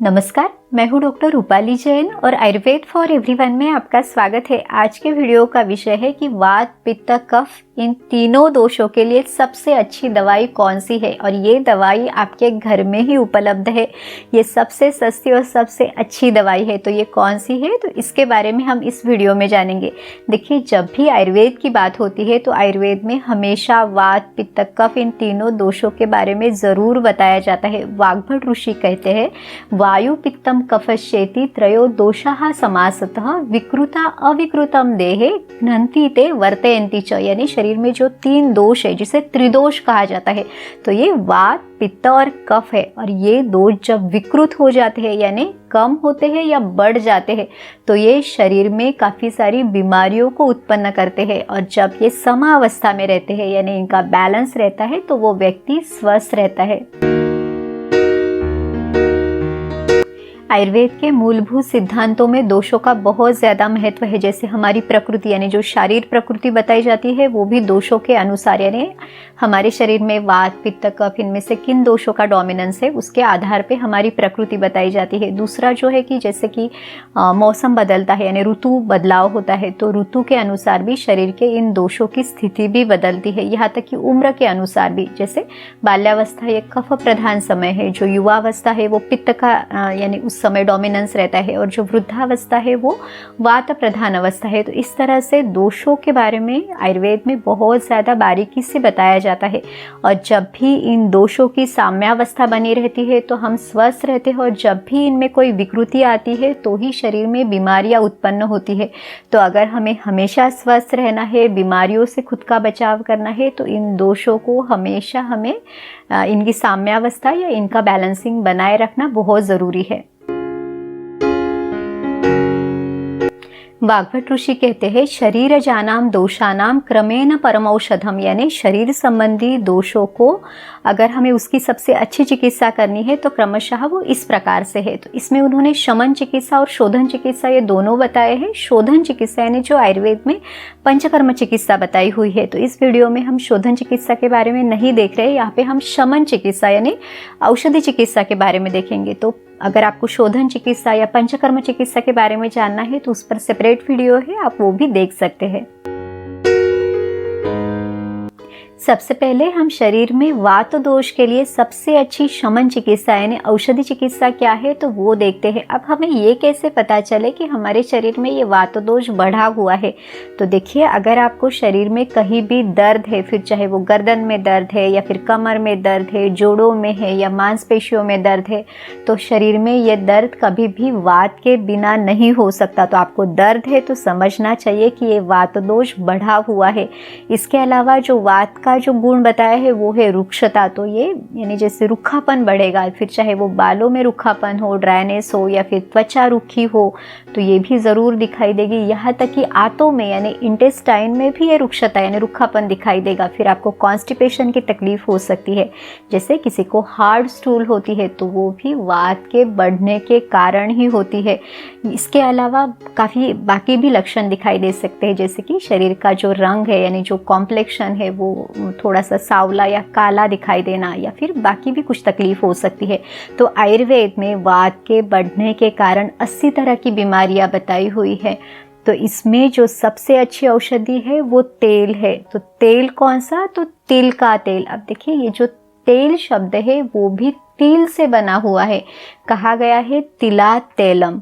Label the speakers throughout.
Speaker 1: नमस्कार, मैं हूँ डॉक्टर रूपाली जैन और आयुर्वेद फॉर एवरीवन में आपका स्वागत है। आज के वीडियो का विषय है कि वात, पित्त, कफ इन तीनों दोषों के लिए सबसे अच्छी दवाई कौन सी है और ये दवाई आपके घर में ही उपलब्ध है। ये सबसे सस्ती और सबसे अच्छी दवाई है। तो ये कौन सी है, तो इसके बारे में हम इस वीडियो में जानेंगे। देखिए, जब भी आयुर्वेद की बात होती है तो आयुर्वेद में हमेशा वात, पित्त, कफ इन तीनों दोषों के बारे में ज़रूर बताया जाता है। वाग्भट ऋषि कहते हैं, वायु पित्तम कफश्चेति त्रयो दोषाः समासतः विकृता अविकृतम देहे घ्नन्ति ते वर्तयन्ति च। यानी शरीर में जो तीन दोष है जिसे त्रिदोष कहा जाता है, तो ये वात, पित्त और कफ है। और ये दोष जब विकृत हो जाते हैं यानी कम होते हैं या बढ़ जाते हैं तो ये शरीर में काफ़ी सारी बीमारियों को उत्पन्न करते हैं। और जब ये समावस्था में रहते हैं यानी इनका बैलेंस रहता है तो वो व्यक्ति स्वस्थ रहता है। आयुर्वेद के मूलभूत सिद्धांतों में दोषों का बहुत ज़्यादा महत्व है। जैसे हमारी प्रकृति यानी जो शारीर प्रकृति बताई जाती है वो भी दोषों के अनुसार, यानी हमारे शरीर में वात, पित्त, कफ इनमें से किन दोषों का डोमिनेंस है उसके आधार पे हमारी प्रकृति बताई जाती है। दूसरा जो है कि जैसे कि मौसम बदलता है यानी ऋतु बदलाव होता है, तो ऋतु के अनुसार भी शरीर के इन दोषों की स्थिति भी बदलती है। यहाँ तक कि उम्र के अनुसार भी, जैसे बाल्यावस्था ये कफ प्रधान समय है, जो युवावस्था है वो पित्त का यानी उस समय डोमिनेंस रहता है, और जो वृद्धावस्था है वो वात प्रधान अवस्था है। तो इस तरह से दोषों के बारे में आयुर्वेद में बहुत ज़्यादा बारीकी से बताया जाता है। और जब भी इन दोषों की साम्यावस्था बनी रहती है तो हम स्वस्थ रहते हैं, और जब भी इनमें कोई विकृति आती है तो ही शरीर में बीमारियां उत्पन्न होती है। तो अगर हमें हमेशा स्वस्थ रहना है, बीमारियों से खुद का बचाव करना है, तो इन दोषों को हमेशा हमें इनकी साम्यावस्था या इनका बैलेंसिंग बनाए रखना बहुत ज़रूरी है। वाग्भट ऋषि कहते हैं, शरीर जानाम दोषानाम क्रमेण परमौषधम। यानी शरीर संबंधी दोषों को अगर हमें उसकी सबसे अच्छी चिकित्सा करनी है तो क्रमशः वो इस प्रकार से है। तो इसमें उन्होंने शमन चिकित्सा और शोधन चिकित्सा ये दोनों बताए हैं। शोधन चिकित्सा यानी जो आयुर्वेद में पंचकर्म चिकित्सा बताई हुई है। तो इस वीडियो में हम शोधन चिकित्सा के बारे में नहीं देख रहे, यहाँ पे हम शमन चिकित्सा यानी औषधि चिकित्सा के बारे में देखेंगे। तो अगर आपको शोधन चिकित्सा या पंचकर्म चिकित्सा के बारे में जानना है तो उस पर सेपरेट वीडियो है, आप वो भी देख सकते हैं। सबसे पहले हम शरीर में वात दोष के लिए सबसे अच्छी शमन चिकित्सा यानी औषधि चिकित्सा क्या है तो वो देखते हैं। अब हमें ये कैसे पता चले कि हमारे शरीर में ये वात दोष बढ़ा हुआ है, तो देखिए, अगर आपको शरीर में कहीं भी दर्द है, फिर चाहे वो गर्दन में दर्द है या फिर कमर में दर्द है, जोड़ों में है या मांसपेशियों में दर्द है, तो शरीर में ये दर्द कभी भी वात के बिना नहीं हो सकता। तो आपको दर्द है तो समझना चाहिए कि ये वात दोष बढ़ा हुआ है। इसके अलावा जो वात का जो गुण बताया है वो है रुक्षता। तो ये यानी जैसे रुखापन बढ़ेगा, फिर चाहे वो बालों में रुखापन हो, ड्राइनेस हो या फिर त्वचा रुखी हो, तो ये भी ज़रूर दिखाई देगी। यहाँ तक कि आंतों में यानी इंटेस्टाइन में भी ये रुक्षता यानी रुखापन दिखाई देगा। फिर आपको कॉन्स्टिपेशन की तकलीफ हो सकती है, जैसे किसी को हार्ड स्टूल होती है तो वो भी वात के बढ़ने के कारण ही होती है। इसके अलावा काफ़ी बाकी भी लक्षण दिखाई दे सकते हैं, जैसे कि शरीर का जो रंग है यानी जो कॉम्प्लेक्शन है वो थोड़ा सा सावला या काला दिखाई देना, या फिर बाकी भी कुछ तकलीफ हो सकती है। तो आयुर्वेद में वात के बढ़ने के कारण 80 तरह की बीमारियां बताई हुई है। तो इसमें जो सबसे अच्छी औषधि है वो तेल है। तो तेल कौन सा, तो तिल का तेल। अब देखिए, ये जो तेल शब्द है वो भी तिल से बना हुआ है, कहा गया है तिला तेलम।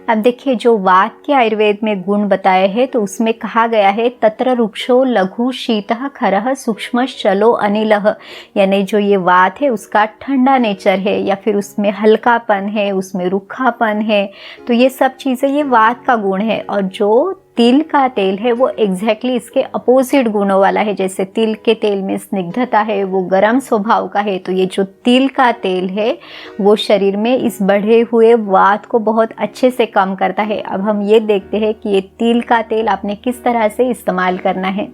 Speaker 1: अब देखिए, जो वात के आयुर्वेद में गुण बताए हैं तो उसमें कहा गया है, तत्र रुक्षो लघु शीतः खरः सूक्ष्मश्चलो अनिलः। यानी जो ये वात है उसका ठंडा नेचर है, या फिर उसमें हल्कापन है, उसमें रुखापन है, तो ये सब चीज़ें ये वात का गुण है। और जो तिल का तेल है वो एग्जैक्टली इसके अपोजिट गुणों वाला है। जैसे तिल के तेल में स्निग्धता है, वो गर्म स्वभाव का है, तो ये जो तिल का तेल है वो शरीर में इस बढ़े हुए वात को बहुत अच्छे से कम करता है। अब हम ये देखते हैं कि ये तिल का तेल आपने किस तरह से इस्तेमाल करना है।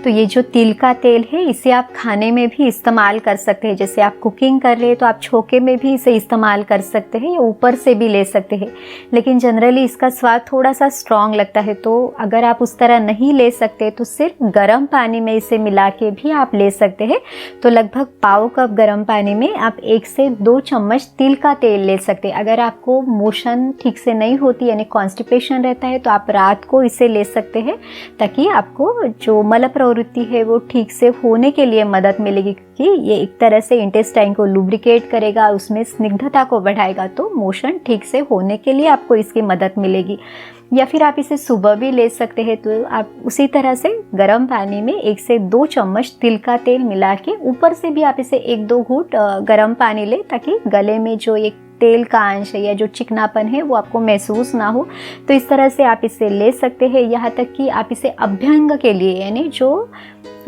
Speaker 1: तो ये जो तिल का तेल है इसे आप खाने में भी इस्तेमाल कर सकते हैं। जैसे आप कुकिंग कर रहे हैं तो आप छोके में भी इसे इस्तेमाल कर सकते हैं या ऊपर से भी ले सकते हैं, लेकिन जनरली इसका स्वाद थोड़ा सा स्ट्रॉन्ग लगता है। तो अगर आप उस तरह नहीं ले सकते तो सिर्फ गर्म पानी में इसे मिला के भी आप ले सकते हैं। तो लगभग पाव कप गर्म पानी में आप 1 से 2 चम्मच तिल का तेल ले सकते हैं। अगर आपको मोशन ठीक से नहीं होती यानी कॉन्स्टिपेशन रहता है तो आप रात को इसे ले सकते हैं, ताकि आपको जो मल प्रवृत्ति है वो ठीक से होने के लिए मदद मिलेगी, क्योंकि ये एक तरह से इंटेस्टाइन को लुब्रिकेट करेगा, उसमें स्निग्धता को बढ़ाएगा, तो मोशन ठीक से होने के लिए आपको इसकी मदद मिलेगी। या फिर आप इसे सुबह भी ले सकते हैं। तो आप उसी तरह से गर्म पानी में 1 से 2 चम्मच तिल का तेल मिला के ऊपर से भी आप इसे 1-2 घूंट गर्म पानी लें, ताकि गले में जो एक तेल का अंश है या जो चिकनापन है वो आपको महसूस ना हो। तो इस तरह से आप इसे ले सकते हैं। यहाँ तक कि आप इसे अभ्यंग के लिए, यानी जो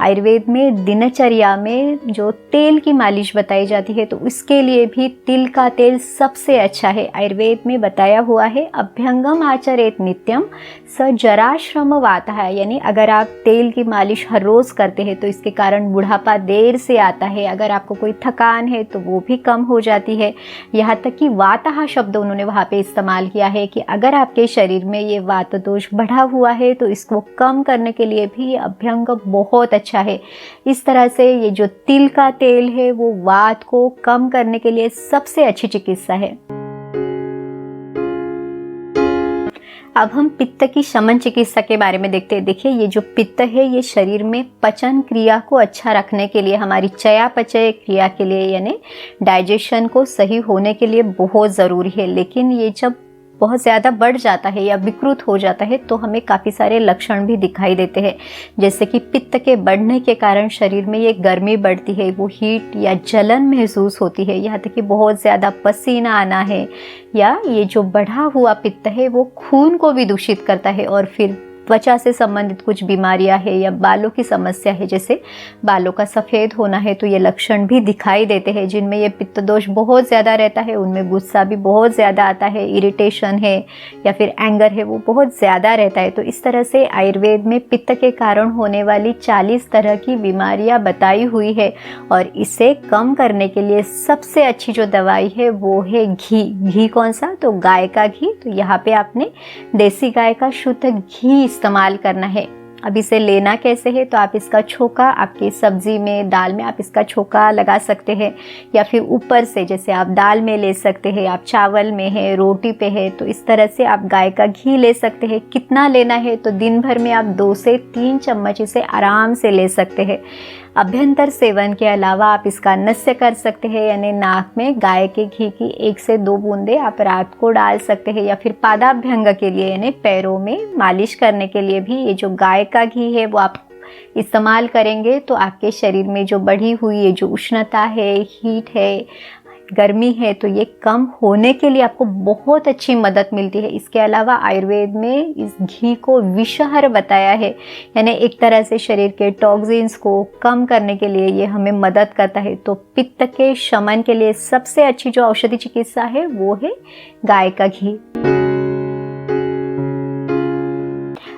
Speaker 1: आयुर्वेद में दिनचर्या में जो तेल की मालिश बताई जाती है, तो उसके लिए भी तिल का तेल सबसे अच्छा है। आयुर्वेद में बताया हुआ है, अभ्यंगम आचरेत नित्यम स जराश्रम वातः, यानी अगर आप तेल की मालिश हर रोज़ करते हैं तो इसके कारण बुढ़ापा देर से आता है। अगर आपको कोई थकान है तो वो भी कम हो जाती है। यहाँ तक कि वातः शब्द उन्होंने वहाँ पे इस्तेमाल किया है कि अगर आपके शरीर में ये वात दोष बढ़ा हुआ है तो इसको कम करने के लिए भी ये अभ्यंग बहुत अच्छा है। इस तरह से ये जो तिल का तेल है वो वात को कम करने के लिए सबसे अच्छी चिकित्सा है। अब हम पित्त की शमन चिकित्सा के बारे में देखते हैं। देखिए, ये जो पित्त है ये शरीर में पचन क्रिया को अच्छा रखने के लिए, हमारी चयापचय क्रिया के लिए, यानी डाइजेशन को सही होने के लिए बहुत ज़रूरी है। लेकिन ये जब बहुत ज़्यादा बढ़ जाता है या विकृत हो जाता है तो हमें काफ़ी सारे लक्षण भी दिखाई देते हैं। जैसे कि पित्त के बढ़ने के कारण शरीर में ये गर्मी बढ़ती है, वो हीट या जलन महसूस होती है, यहाँ तक कि बहुत ज़्यादा पसीना आना है, या ये जो बढ़ा हुआ पित्त है वो खून को भी दूषित करता है। और फिर त्वचा से संबंधित कुछ बीमारियां है या बालों की समस्या है, जैसे बालों का सफ़ेद होना है, तो ये लक्षण भी दिखाई देते हैं। जिनमें ये पित्त दोष बहुत ज़्यादा रहता है उनमें गुस्सा भी बहुत ज़्यादा आता है, इरिटेशन है या फिर एंगर है वो बहुत ज़्यादा रहता है। तो इस तरह से आयुर्वेद में पित्त के कारण होने वाली 40 तरह की बीमारियां बताई हुई है, और इसे कम करने के लिए सबसे अच्छी जो दवाई है वो है घी। घी कौन सा? तो गाय का घी। तो यहाँ पे आपने देसी गाय का शुद्ध घी इस्तेमाल करना है। अब इसे लेना कैसे है? तो आप इसका छोका आपकी सब्जी में, दाल में आप इसका छोका लगा सकते हैं, या फिर ऊपर से, जैसे आप दाल में ले सकते हैं, आप चावल में है, रोटी पे है, तो इस तरह से आप गाय का घी ले सकते हैं। कितना लेना है? तो दिन भर में आप 2 से 3 चम्मच इसे आराम से ले सकते हैं। अभ्यंतर सेवन के अलावा आप इसका नस्य कर सकते हैं, यानी नाक में गाय के घी की 1 से 2 बूंदे आप रात को डाल सकते हैं, या फिर पादाभ्यंग के लिए यानी पैरों में मालिश करने के लिए भी ये जो गाय का घी है वो आप इस्तेमाल करेंगे तो आपके शरीर में जो बढ़ी हुई ये जो उष्णता है, हीट है, गर्मी है, तो ये कम होने के लिए आपको बहुत अच्छी मदद मिलती है। इसके अलावा आयुर्वेद में इस घी को विषहर बताया है, यानी एक तरह से शरीर के टॉक्सिन्स को कम करने के लिए ये हमें मदद करता है। तो पित्त के शमन के लिए सबसे अच्छी जो औषधि चिकित्सा है वो है गाय का घी।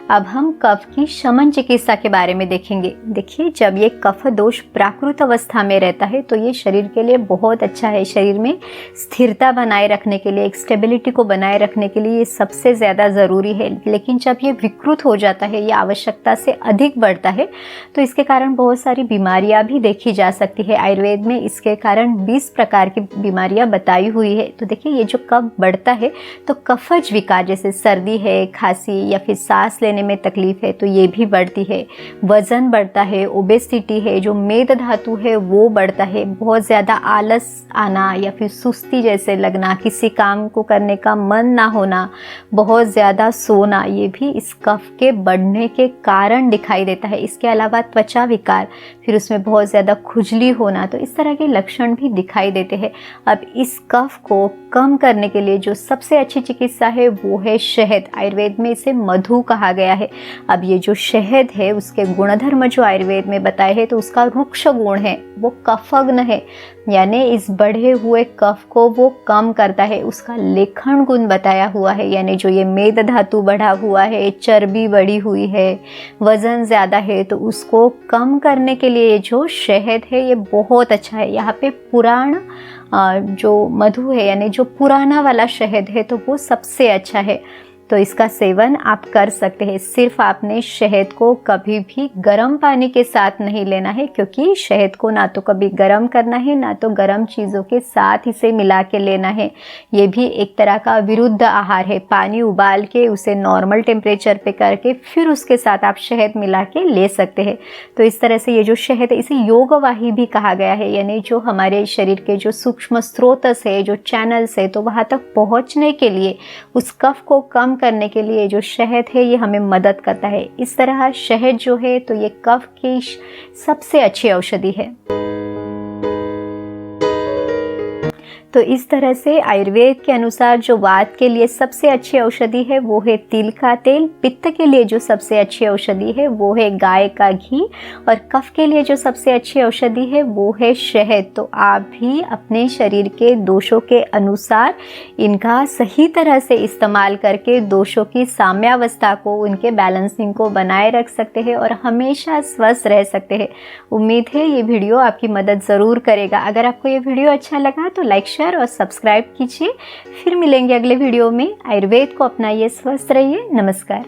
Speaker 1: अब हम कफ की शमन चिकित्सा के बारे में देखेंगे। देखिए, जब ये कफ दोष प्राकृत अवस्था में रहता है तो ये शरीर के लिए बहुत अच्छा है। शरीर में स्थिरता बनाए रखने के लिए, एक स्टेबिलिटी को बनाए रखने के लिए ये सबसे ज़्यादा ज़रूरी है। लेकिन जब ये विकृत हो जाता है या आवश्यकता से अधिक बढ़ता है तो इसके कारण बहुत सारी बीमारियां भी देखी जा सकती है। आयुर्वेद में इसके कारण 20 प्रकार की बीमारियां बताई हुई है। तो देखिए, ये जो कफ बढ़ता है तो कफज विकार, जैसे सर्दी है, खांसी या फिर सांस लेने में तकलीफ है, तो ये भी बढ़ती है। वजन बढ़ता है, ओबेसिटी है, जो मेद धातु है वो बढ़ता है। बहुत ज़्यादा आलस आना या फिर सुस्ती जैसे लगना, किसी काम को करने का मन ना होना, बहुत ज़्यादा सोना, ये भी इस कफ के बढ़ने के कारण दिखाई देता है। इसके अलावा त्वचा विकार, फिर उसमें बहुत ज़्यादा खुजली होना, तो इस तरह के लक्षण भी दिखाई देते हैं। अब इस कफ को कम करने के लिए जो सबसे अच्छी चिकित्सा है वो है शहद। आयुर्वेद में इसे मधु कहा गया गया है। अब ये जो शहद है उसके गुणधर्म जो आयुर्वेद में बताए हैं, तो उसका रुक्ष गुण है, वो कफग्न है, यानी इस बढ़े हुए कफ को वो कम करता है। उसका लेखन गुण बताया हुआ है, यानी जो ये मेद धातु बढ़ा हुआ है, चर्बी बढ़ी हुई है, वजन ज़्यादा है, तो उसको कम करने के लिए जो शहद है ये बहुत अच्छा है। यहाँ पे पुराण जो मधु है, यानी जो पुराना वाला शहद है, तो वो सबसे अच्छा है। तो इसका सेवन आप कर सकते हैं। सिर्फ आपने शहद को कभी भी गर्म पानी के साथ नहीं लेना है, क्योंकि शहद को ना तो कभी गर्म करना है, ना तो गर्म चीज़ों के साथ इसे मिला के लेना है। ये भी एक तरह का विरुद्ध आहार है। पानी उबाल के उसे नॉर्मल टेम्परेचर पे करके फिर उसके साथ आप शहद मिला के ले सकते हैं। तो इस तरह से ये जो शहद है, इसे योगवाही भी कहा गया है, यानी जो हमारे शरीर के जो सूक्ष्म स्रोतस है, जो चैनल्स है, तो वहाँ तक पहुँचने के लिए, उस कफ को कम करने के लिए जो शहद है ये हमें मदद करता है। इस तरह शहद जो है तो ये कफ की सबसे अच्छी औषधि है। तो इस तरह से आयुर्वेद के अनुसार जो वात के लिए सबसे अच्छी औषधि है वो है तिल का तेल, पित्त के लिए जो सबसे अच्छी औषधि है वो है गाय का घी, और कफ के लिए जो सबसे अच्छी औषधि है वो है शहद। तो आप भी अपने शरीर के दोषों के अनुसार इनका सही तरह से इस्तेमाल करके दोषों की साम्यावस्था को, उनके बैलेंसिंग को बनाए रख सकते हैं और हमेशा स्वस्थ रह सकते हैं। उम्मीद है ये वीडियो आपकी मदद ज़रूर करेगा। अगर आपको ये वीडियो अच्छा लगा तो लाइक, शेयर और सब्सक्राइब कीजिए। फिर मिलेंगे अगले वीडियो में। आयुर्वेद को अपनाइए, स्वस्थ रहिए। नमस्कार।